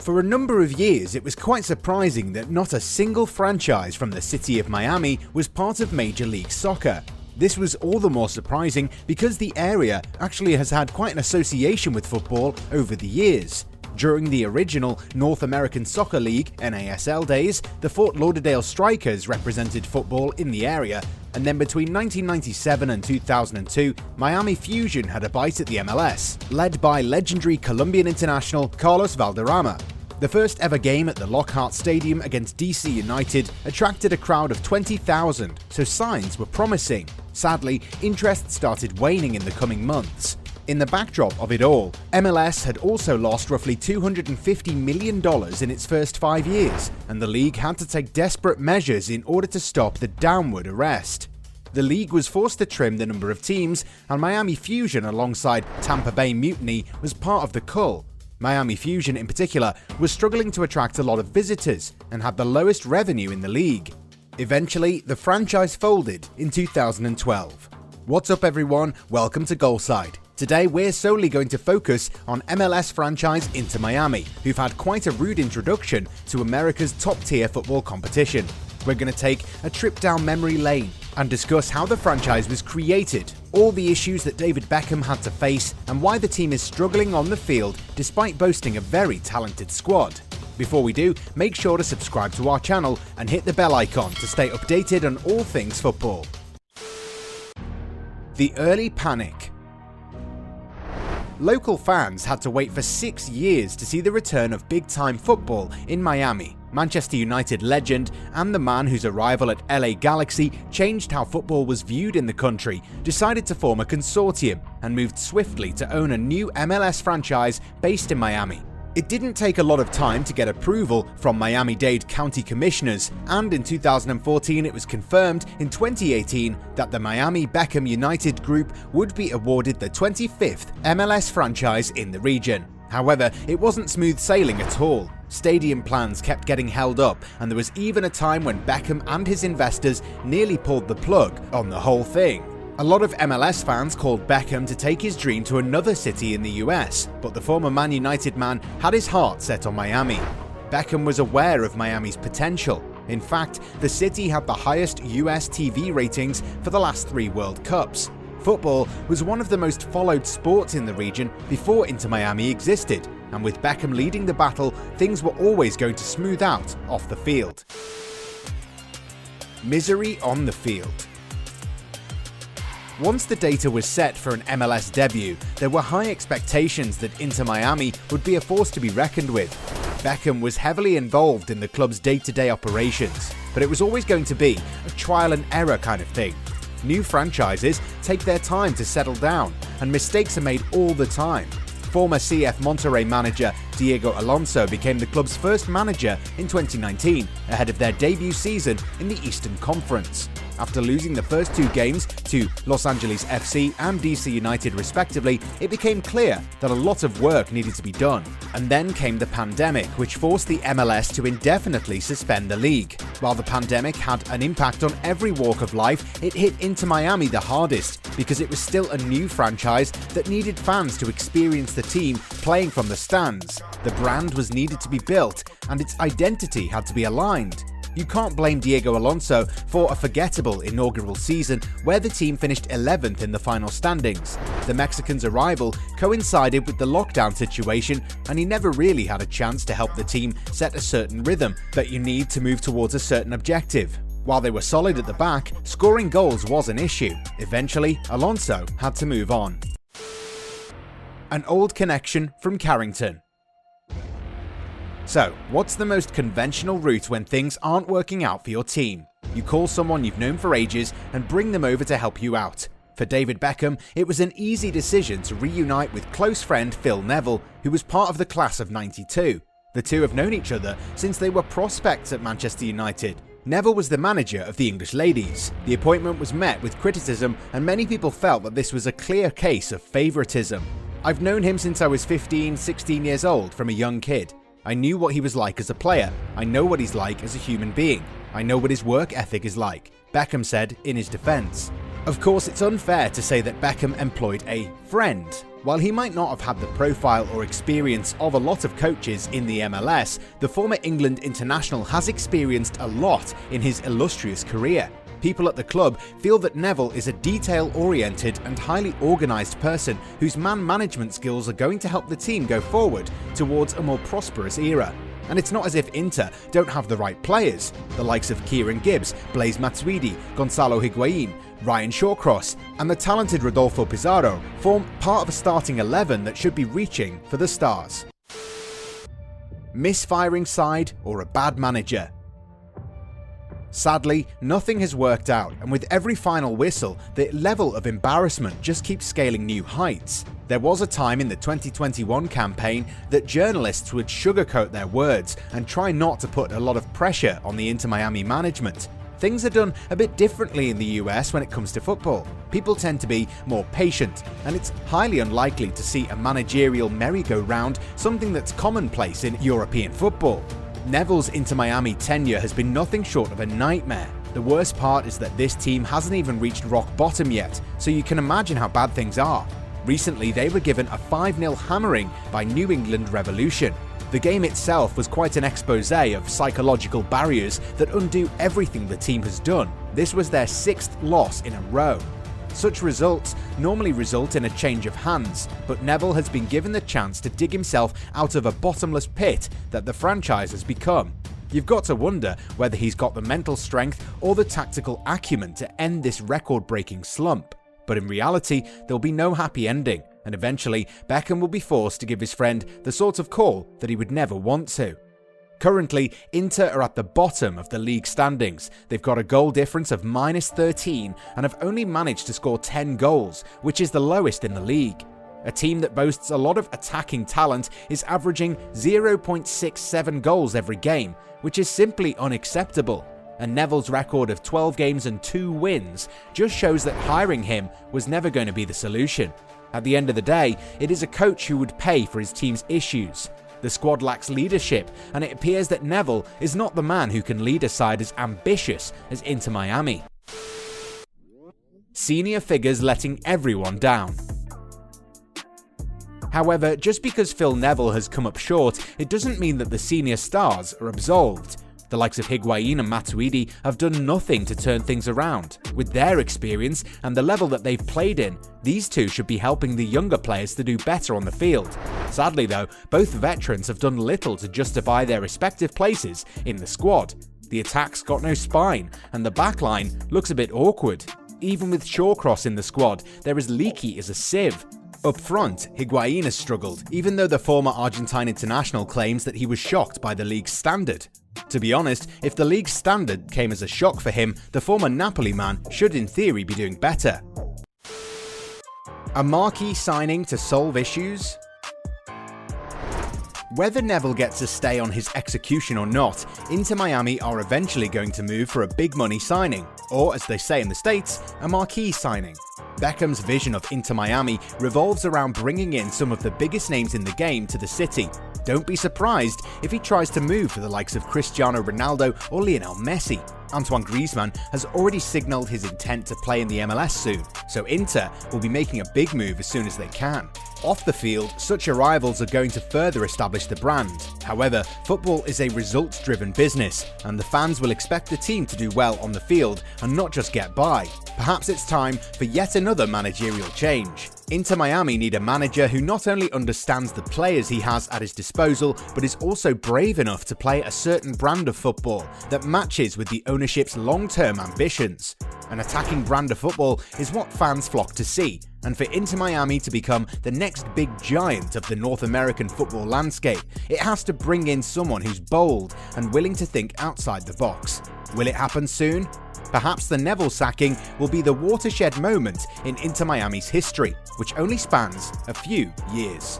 For a number of years, it was quite surprising that not a single franchise from the city of Miami was part of Major League Soccer. This was all the more surprising because the area actually has had quite an association with football over the years. During the original North American Soccer League (NASL) days, the Fort Lauderdale Strikers represented football in the area, and then between 1997 and 2002, Miami Fusion had a bite at the MLS, led by legendary Colombian international Carlos Valderrama. The first ever game at the Lockhart Stadium against DC United attracted a crowd of 20,000, so signs were promising. Sadly, interest started waning in the coming months. In the backdrop of it all, MLS had also lost roughly $250 million in its first 5 years, and the league had to take desperate measures in order to stop the downward arrest. The league was forced to trim the number of teams, and Miami Fusion alongside Tampa Bay Mutiny was part of the cull. Miami Fusion in particular was struggling to attract a lot of visitors and had the lowest revenue in the league. Eventually, the franchise folded in 2012. What's up everyone, welcome to Goalside. Today we're solely going to focus on MLS franchise Inter Miami, who've had quite a rude introduction to America's top-tier football competition. We're going to take a trip down memory lane and discuss how the franchise was created, all the issues that David Beckham had to face, and why the team is struggling on the field despite boasting a very talented squad. Before we do, make sure to subscribe to our channel and hit the bell icon to stay updated on all things football. The early panic. Local fans had to wait for 6 years to see the return of big-time football in Miami. Manchester United legend and the man whose arrival at LA Galaxy changed how football was viewed in the country decided to form a consortium and moved swiftly to own a new MLS franchise based in Miami. It didn't take a lot of time to get approval from Miami-Dade County Commissioners, and in 2014 it was confirmed in 2018 that the Miami Beckham United Group would be awarded the 25th MLS franchise in the region. However, it wasn't smooth sailing at all. Stadium plans kept getting held up, and there was even a time when Beckham and his investors nearly pulled the plug on the whole thing. A lot of MLS fans called Beckham to take his dream to another city in the US, but the former Man United man had his heart set on Miami. Beckham was aware of Miami's potential. In fact, the city had the highest US TV ratings for the last 3 World Cups. Football was one of the most followed sports in the region before Inter Miami existed, and with Beckham leading the battle, things were always going to smooth out off the field. Misery on the field. Once the data was set for an MLS debut, there were high expectations that Inter Miami would be a force to be reckoned with. Beckham was heavily involved in the club's day-to-day operations, but it was always going to be a trial and error kind of thing. New franchises take their time to settle down, and mistakes are made all the time. Former CF Monterrey manager Diego Alonso became the club's first manager in 2019, ahead of their debut season in the Eastern Conference. After losing the first 2 games to Los Angeles FC and DC United respectively, it became clear that a lot of work needed to be done. And then came the pandemic, which forced the MLS to indefinitely suspend the league. While the pandemic had an impact on every walk of life, it hit Inter Miami the hardest because it was still a new franchise that needed fans to experience the team playing from the stands. The brand was needed to be built, and its identity had to be aligned. You can't blame Diego Alonso for a forgettable inaugural season where the team finished 11th in the final standings. The Mexican's arrival coincided with the lockdown situation, and he never really had a chance to help the team set a certain rhythm that you need to move towards a certain objective. While they were solid at the back, scoring goals was an issue. Eventually, Alonso had to move on. An old connection from Carrington. So, what's the most conventional route when things aren't working out for your team? You call someone you've known for ages and bring them over to help you out. For David Beckham, it was an easy decision to reunite with close friend Phil Neville, who was part of the class of '92. The two have known each other since they were prospects at Manchester United. Neville was the manager of the English ladies. The appointment was met with criticism, and many people felt that this was a clear case of favouritism. I've known him since I was 15, 16 years old from a young kid. I knew what he was like as a player. I know what he's like as a human being. I know what his work ethic is like, Beckham said in his defence. Of course, it's unfair to say that Beckham employed a friend. While he might not have had the profile or experience of a lot of coaches in the MLS, the former England international has experienced a lot in his illustrious career. People at the club feel that Neville is a detail-oriented and highly organised person whose man-management skills are going to help the team go forward towards a more prosperous era. And it's not as if Inter don't have the right players. The likes of Kieran Gibbs, Blaise Matuidi, Gonzalo Higuain, Ryan Shawcross and the talented Rodolfo Pizarro form part of a starting 11 that should be reaching for the stars. Misfiring side or a bad manager? Sadly, nothing has worked out, and with every final whistle, the level of embarrassment just keeps scaling new heights. There was a time in the 2021 campaign that journalists would sugarcoat their words and try not to put a lot of pressure on the Inter Miami management. Things are done a bit differently in the US when it comes to football. People tend to be more patient, and it's highly unlikely to see a managerial merry-go-round, something that's commonplace in European football. Neville's Inter Miami tenure has been nothing short of a nightmare. The worst part is that this team hasn't even reached rock bottom yet, so you can imagine how bad things are. Recently, they were given a 5-0 hammering by New England Revolution. The game itself was quite an expose of psychological barriers that undo everything the team has done. This was their 6th loss in a row. Such results normally result in a change of hands, but Neville has been given the chance to dig himself out of a bottomless pit that the franchise has become. You've got to wonder whether he's got the mental strength or the tactical acumen to end this record-breaking slump. But in reality, there'll be no happy ending, and eventually Beckham will be forced to give his friend the sort of call that he would never want to. Currently, Inter are at the bottom of the league standings. They've got a goal difference of -13 and have only managed to score 10 goals, which is the lowest in the league. A team that boasts a lot of attacking talent is averaging 0.67 goals every game, which is simply unacceptable. And Neville's record of 12 games and 2 wins just shows that hiring him was never going to be the solution. At the end of the day, it is a coach who would pay for his team's issues. The squad lacks leadership, and it appears that Neville is not the man who can lead a side as ambitious as Inter Miami. Senior figures letting everyone down. However, just because Phil Neville has come up short, it doesn't mean that the senior stars are absolved. The likes of Higuain and Matuidi have done nothing to turn things around. With their experience and the level that they've played in, these two should be helping the younger players to do better on the field. Sadly though, both veterans have done little to justify their respective places in the squad. The attack's got no spine, and the backline looks a bit awkward. Even with Shawcross in the squad, they're as leaky as a sieve. Up front, Higuain has struggled, even though the former Argentine international claims that he was shocked by the league's standard. To be honest, if the league's standard came as a shock for him, the former Napoli man should in theory be doing better. A marquee signing to solve issues? Whether Neville gets a stay on his execution or not, Inter Miami are eventually going to move for a big money signing, or as they say in the States, a marquee signing. Beckham's vision of Inter Miami revolves around bringing in some of the biggest names in the game to the city. Don't be surprised if he tries to move for the likes of Cristiano Ronaldo or Lionel Messi. Antoine Griezmann has already signalled his intent to play in the MLS soon, so Inter will be making a big move as soon as they can. Off the field, such arrivals are going to further establish the brand. However, football is a results-driven business, and the fans will expect the team to do well on the field and not just get by. Perhaps it's time for yet another managerial change. Inter Miami need a manager who not only understands the players he has at his disposal, but is also brave enough to play a certain brand of football that matches with the ownership's long-term ambitions. An attacking brand of football is what fans flock to see, and for Inter Miami to become the next big giant of the North American football landscape, it has to bring in someone who's bold and willing to think outside the box. Will it happen soon? Perhaps the Neville sacking will be the watershed moment in Inter Miami's history, which only spans a few years.